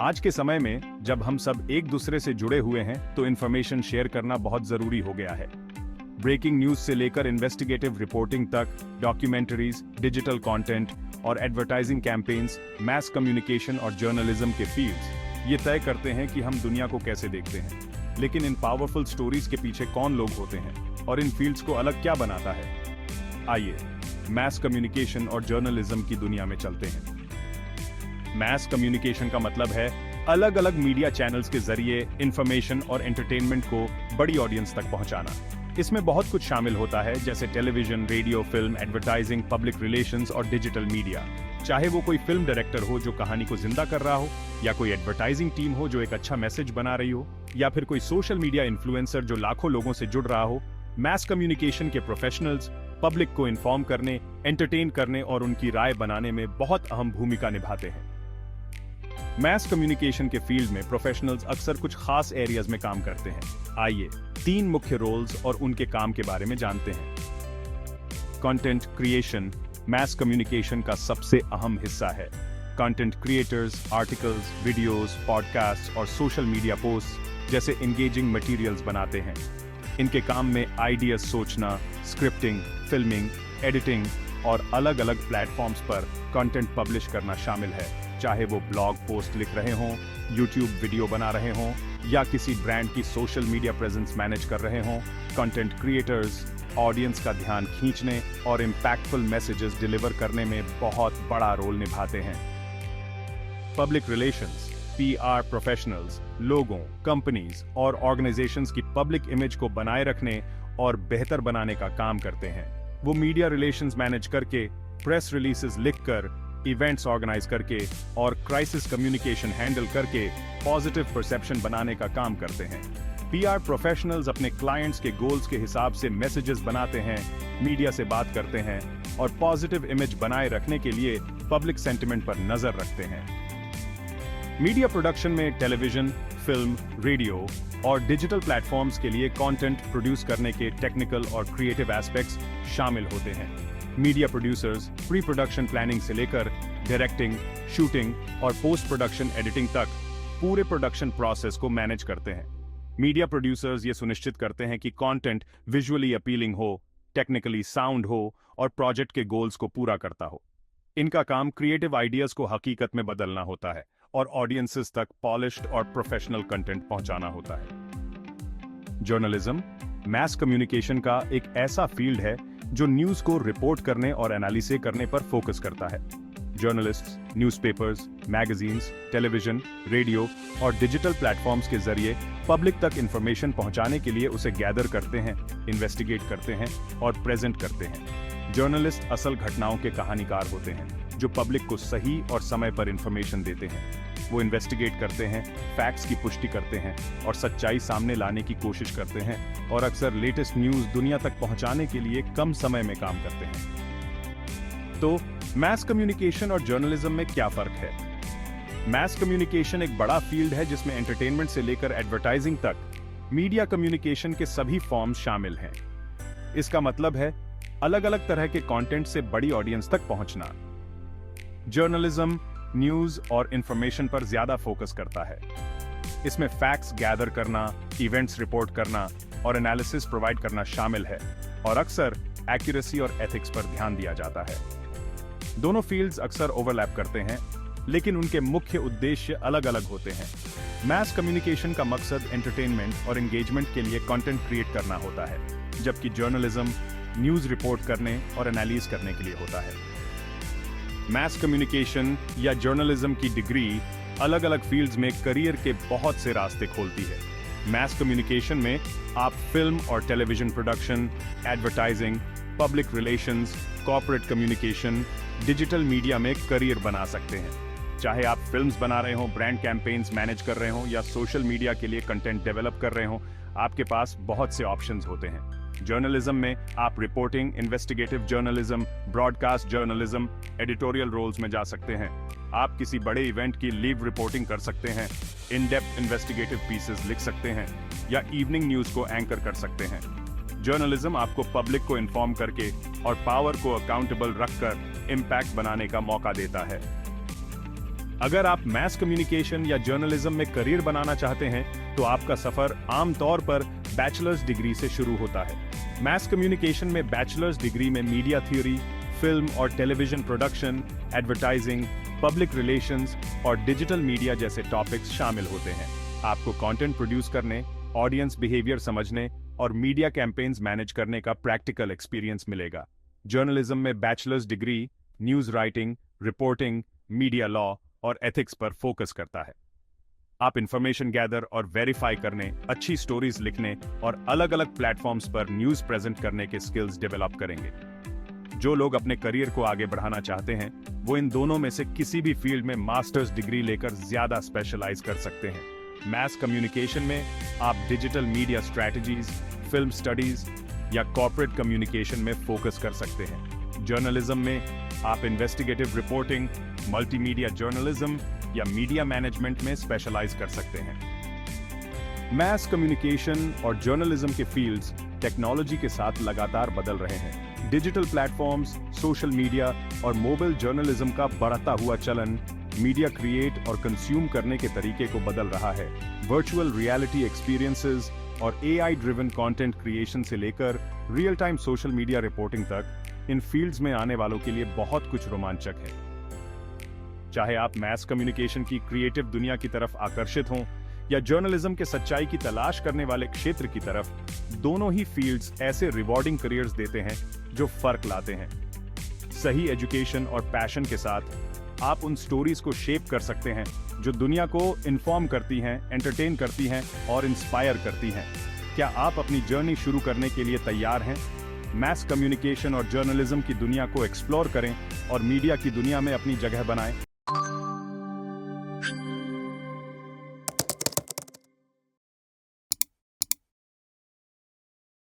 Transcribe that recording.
आज के समय में जब हम सब एक दूसरे से जुड़े हुए हैं तो इन्फॉर्मेशन शेयर करना बहुत जरूरी हो गया है। ब्रेकिंग न्यूज से लेकर इन्वेस्टिगेटिव रिपोर्टिंग तक, डॉक्यूमेंट्रीज, डिजिटल कंटेंट और एडवर्टाइजिंग कैंपेन्स, मैस कम्युनिकेशन और जर्नलिज्म के फील्ड्स ये तय करते हैं कि हम दुनिया को कैसे देखते हैं। लेकिन इन पावरफुल स्टोरीज के पीछे कौन लोग होते हैं और इन फील्ड्स को अलग क्या बनाता है? आइए मैस कम्युनिकेशन और जर्नलिज्म की दुनिया में चलते हैं। मैस कम्युनिकेशन का मतलब है अलग अलग मीडिया चैनल्स के जरिए इंफॉर्मेशन और एंटरटेनमेंट को बड़ी ऑडियंस तक पहुंचाना। इसमें बहुत कुछ शामिल होता है, जैसे television, radio, film, advertising, public relations और डिजिटल मीडिया। चाहे वो कोई फिल्म डायरेक्टर हो जो कहानी को जिंदा कर रहा हो, या कोई एडवर्टाइजिंग टीम हो जो एक अच्छा मैसेज बना रही हो, या फिर कोई सोशल मीडिया इन्फ्लुएंसर जो लाखों लोगों से जुड़ रहा हो। मैस कम्युनिकेशन के प्रोफेशनल्स पब्लिक को इन्फॉर्म करने, एंटरटेन करने और उनकी राय बनाने में बहुत अहम भूमिका निभाते हैं। मैस कम्युनिकेशन के फील्ड में प्रोफेशनल्स अक्सर कुछ खास एरियाज में काम करते हैं। आइए 3 मुख्य रोल्स और उनके काम के बारे में जानते हैं। कंटेंट क्रिएशन मैस कम्युनिकेशन का सबसे अहम हिस्सा है। Content creators articles, videos, podcast और सोशल मीडिया पोस्ट जैसे एंगेजिंग मटेरियल्स बनाते हैं। इनके काम में आइडियाज सोचना, स्क्रिप्टिंग, फिल्मिंग, एडिटिंग और अलग अलग प्लेटफॉर्म्स पर कंटेंट पब्लिश करना शामिल है। चाहे वो ब्लॉग पोस्ट लिख रहे हों, यूट्यूब वीडियो बना रहे हों या किसी ब्रांड की सोशल मीडिया प्रेजेंस मैनेज कर रहे हों, कंटेंट क्रिएटर्स ऑडियंस का ध्यान खींचने और इम्पैक्टफुल मैसेजेस डिलीवर करने में बहुत बड़ा रोल निभाते हैं। पब्लिक रिलेशंस पीआर प्रोफेशनल्स लोगों, कंपनीज और ऑर्गेनाइजेशंस की पब्लिक इमेज को बनाए रखने और बेहतर बनाने का काम करते हैं। वो मीडिया रिलेशंस मैनेज करके, प्रेस रिलीजेस लिखकर, इवेंट्स ऑर्गेनाइज करके और क्राइसिस कम्युनिकेशन हैंडल करके पॉजिटिव परसेप्शन बनाने का काम करते हैं। पीआर प्रोफेशनल्स अपने क्लाइंट्स के गोल्स के हिसाब से मैसेजेस बनाते हैं, मीडिया से बात करते हैं और पॉजिटिव इमेज बनाए रखने के लिए पब्लिक सेंटिमेंट पर नजर रखते हैं। मीडिया प्रोडक्शन में टेलीविजन, फिल्म, रेडियो और डिजिटल प्लेटफॉर्म्स के लिए कंटेंट प्रोड्यूस करने के टेक्निकल और क्रिएटिव एस्पेक्ट्स शामिल होते हैं। Media producers pre production planning से लेकर डायरेक्टिंग, शूटिंग और पोस्ट प्रोडक्शन एडिटिंग तक पूरे प्रोडक्शन प्रोसेस को मैनेज करते हैं। मीडिया प्रोड्यूसर्स ये सुनिश्चित करते हैं कि कंटेंट विजुअली अपीलिंग हो, टेक्निकली साउंड हो और प्रोजेक्ट के गोल्स को पूरा करता हो। इनका काम क्रिएटिव आइडियाज को हकीकत में बदलना होता है और ऑडियंसेस तक पॉलिश्ड और प्रोफेशनल कंटेंट पहुंचाना होता है। जर्नलिज्म मैस कम्युनिकेशन का एक ऐसा फील्ड है जो न्यूज को रिपोर्ट करने और एनालिसिस करने पर फोकस करता है। Journalists newspapers, magazines, television, radio और डिजिटल प्लेटफॉर्म्स के जरिए पब्लिक तक इंफॉर्मेशन पहुंचाने के लिए उसे गैदर करते हैं, इन्वेस्टिगेट करते हैं और प्रेजेंट करते हैं। जर्नलिस्ट असल घटनाओं के कहानीकार होते हैं जो पब्लिक को सही और समय पर इंफॉर्मेशन देते हैं। वो इन्वेस्टिगेट करते हैं, फैक्ट्स की पुष्टि करते हैं और सच्चाई सामने लाने की कोशिश करते हैं और अक्सर लेटेस्ट न्यूज़ दुनिया तक पहुंचाने के लिए कम समय में काम करते हैं। तो मैस कम्युनिकेशन और जर्नलिज्म में क्या फर्क है? मैस कम्युनिकेशन एक बड़ा फील्ड है जिसमें एंटरटेनमेंट से लेकर एडवर्टाइजिंग तक मीडिया कम्युनिकेशन के सभी फॉर्म्स शामिल हैं। इसका मतलब है अलग अलग तरह के कंटेंट से बड़ी ऑडियंस तक पहुंचना। जर्नलिज्म न्यूज और इंफॉर्मेशन पर ज्यादा फोकस करता है। इसमें फैक्ट्स गैदर करना, इवेंट्स रिपोर्ट करना और एनालिसिस प्रोवाइड करना शामिल है और अक्सर एक्यूरेसी और एथिक्स पर ध्यान दिया जाता है। दोनों फील्ड्स अक्सर ओवरलैप करते हैं, लेकिन उनके मुख्य उद्देश्य अलग अलग होते हैं। मैस कम्युनिकेशन का मकसद एंटरटेनमेंट और एंगेजमेंट के लिए कंटेंट क्रिएट करना होता है, जबकि जर्नलिज्म न्यूज रिपोर्ट करने और एनालिसिस करने के लिए होता है। मैस कम्युनिकेशन या जर्नलिज्म की डिग्री अलग अलग फील्ड्स में करियर के बहुत से रास्ते खोलती है। मैस कम्युनिकेशन में आप फिल्म और television production, advertising, public relations, corporate communication, digital media में करियर बना सकते हैं। चाहे आप फिल्म्स बना रहे हो, ब्रांड कैंपेन्स मैनेज कर रहे हो या सोशल मीडिया के लिए कंटेंट डेवलप कर रहे हो, आपके पास बहुत से ऑप्शंस होते हैं। जर्नलिज्म में आप reporting, investigative journalism, broadcast journalism, editorial roles में जा सकते हैं। आप किसी बड़े इवेंट की लीव रिपोर्टिंग कर सकते हैं, इन डेप्थ इन्वेस्टिगेटिव पीसेस लिख सकते हैं या इवनिंग न्यूज को एंकर कर सकते हैं। जर्नलिज्म आपको पब्लिक को इन्फॉर्म करके और पावर को अकाउंटेबल रखकर इम्पैक्ट बनाने का मौका देता है। अगर आप मैस कम्युनिकेशन या जर्नलिज्म में करियर बनाना चाहते हैं तो आपका सफर आमतौर पर बैचलर्स डिग्री से शुरू होता है। मैस कम्युनिकेशन में बैचलर्स डिग्री में मीडिया थ्योरी, फिल्म और television production, advertising, public relations और डिजिटल मीडिया जैसे टॉपिक्स शामिल होते हैं। आपको कंटेंट प्रोड्यूस करने, ऑडियंस बिहेवियर समझने और मीडिया कैंपेन्स मैनेज करने का प्रैक्टिकल एक्सपीरियंस मिलेगा। जर्नलिज्म में bachelors degree news writing, reporting, media law और एथिक्स पर फोकस करता है। आप इंफॉर्मेशन गैदर और वेरीफाई करने, अच्छी स्टोरीज लिखने और अलग अलग प्लेटफॉर्म्स पर न्यूज प्रेजेंट करने के स्किल्स डेवलप करेंगे। जो लोग अपने करियर को आगे बढ़ाना चाहते हैं वो इन दोनों में से किसी भी फील्ड में मास्टर्स डिग्री लेकर ज्यादा स्पेशलाइज कर सकते हैं। मैस कम्युनिकेशन में आप digital media strategies, film studies या कॉर्पोरेट कम्युनिकेशन में फोकस कर सकते हैं। जर्नलिज्म में आप इन्वेस्टिगेटिव रिपोर्टिंग, मल्टीमीडिया जर्नलिज्म या मीडिया मैनेजमेंट में स्पेशलाइज कर सकते हैं। मैस कम्युनिकेशन और जर्नलिज्म के फील्ड्स टेक्नोलॉजी के साथ लगातार बदल रहे हैं। डिजिटल प्लेटफॉर्म्स, सोशल मीडिया और मोबाइल जर्नलिज्म का बढ़ता हुआ चलन मीडिया क्रिएट और कंज्यूम करने के तरीके को बदल रहा है। वर्चुअल रियलिटी एक्सपीरियंसेस और एआई ड्रिवन कंटेंट क्रिएशन से लेकर real time social media reporting तक इन फील्ड्स में आने वालों के लिए बहुत कुछ रोमांचक है। चाहे आप मैस कम्युनिकेशन की क्रिएटिव दुनिया की तरफ आकर्षित हों या जर्नलिज्म के सच्चाई की तलाश करने वाले क्षेत्र की तरफ, दोनों ही फील्ड्स ऐसे रिवॉर्डिंग करियर्स देते हैं जो फर्क लाते हैं। सही एजुकेशन और पैशन के साथ आप उन स्टोरीज को शेप कर सकते हैं जो दुनिया को इन्फॉर्म करती हैं, एंटरटेन करती हैं और इंस्पायर करती हैं। क्या आप अपनी जर्नी शुरू करने के लिए तैयार हैं? मैस कम्युनिकेशन और जर्नलिज्म की दुनिया को एक्सप्लोर करें और मीडिया की दुनिया में अपनी जगह बनाएं।